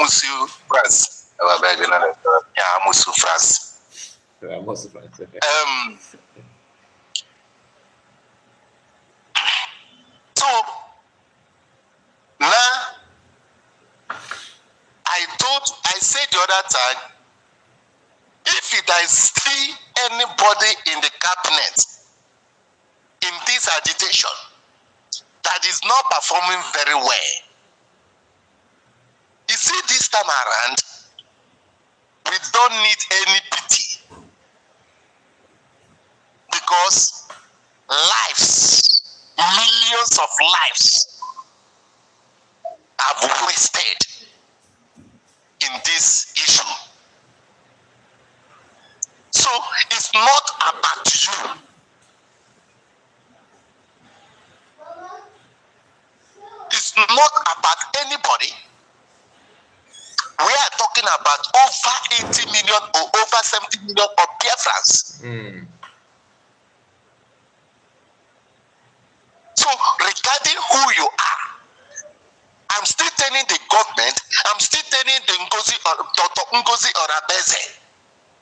Amusu France. Yeah, Amusu France. Amusu France. Okay. So now I said the other time, if there is still anybody in the cabinet in this agitation that is not performing very well, you see, this time around, we don't need any pity, because lives, millions of lives have wasted in this issue. So it's not about you. It's not about anybody. We are talking about over 80 million or over 70 million of Biafrans. So regarding who you are, I'm still telling the government, I'm still telling the Dr. Ngozi Orabueze,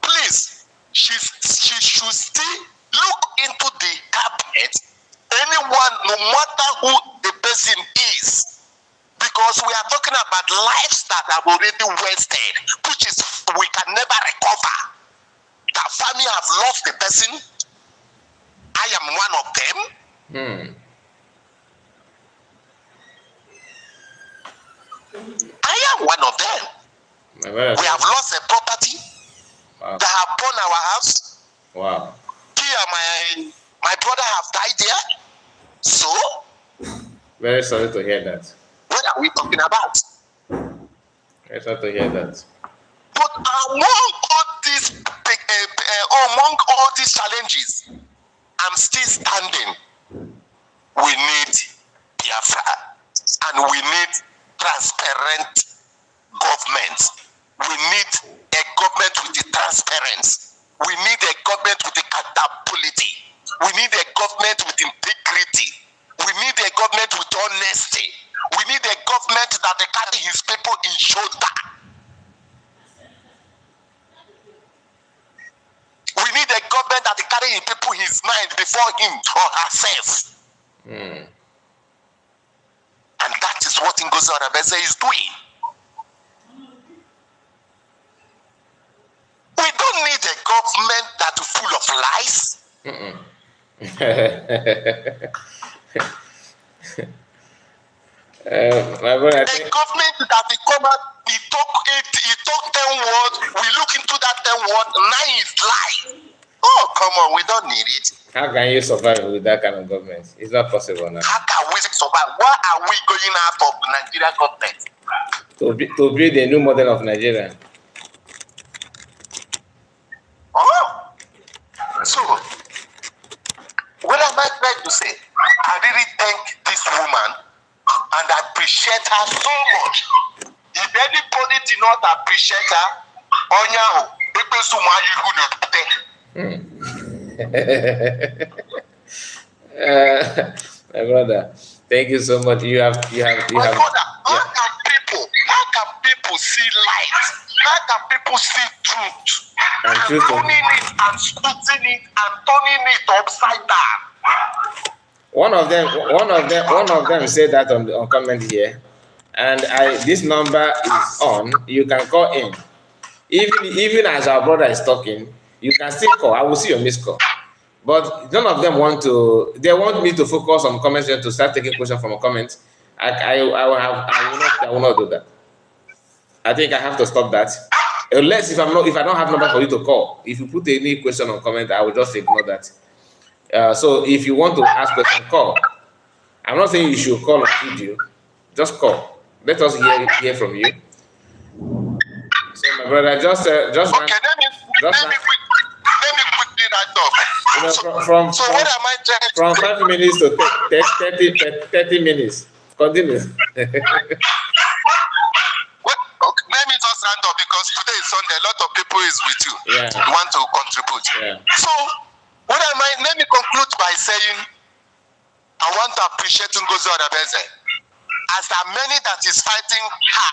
please, she should still look into the cabinet, anyone, no matter who the person is, because we are talking about lives that have already wasted, which is we can never recover. That family have lost the person. I am one of them. I am one of them. We have lost a property. Wow. That have burned our house. Wow. Here, my brother have died there. So? Very sorry to hear that. What are we talking about? Very sorry to hear that. But among all these challenges, I'm still standing. We need Biafra, and we need transparent government. We need a government with the transparency. We need a government with accountability. We need a government with integrity. We need a government with honesty. We need a government that carry his people in shoulder. We need a government that carry his people in his mind before him or herself. And that is what Ngozi Orabueze is doing. We don't need a government that is full of lies. My brother, a government that will come out, he talk 10 words, we look into that 10 words, 9 is lie. Oh, come on, we don't need it. How can you survive with that kind of government? It's not possible now. How can we survive? Why are we going out of the Nigerian government? To build a new model of Nigeria. Oh, so what am I trying to say? I really thank this woman and I appreciate her so much. If anybody did not appreciate her, Onyaho, my brother, thank you so much. You have. Brother, how can people see light? How can people see truth? And turning it and splitting it and turning it upside down. One of them said that on comment here, and this number is on. You can call in. Even as our brother is talking, you can still call. I will see your missed call. But none of them want to. They want me to focus on comments and to start taking questions from a comment. I will not do that. I think I have to stop that. Unless if I don't have number for you to call. If you put any question or comment, I will just ignore that. So if you want to ask question, call. I'm not saying you should call on video. Just call. Let us hear from you. So my brother, just okay, let me quickly write off. From what am I trying from 5 minutes to 30 minutes. Continue. Let me just round up because today is Sunday. A lot of people is with you. Yeah. You want to contribute. Yeah. So, let me conclude by saying I want to appreciate Ngozi Orabueze as there are many that is fighting hard.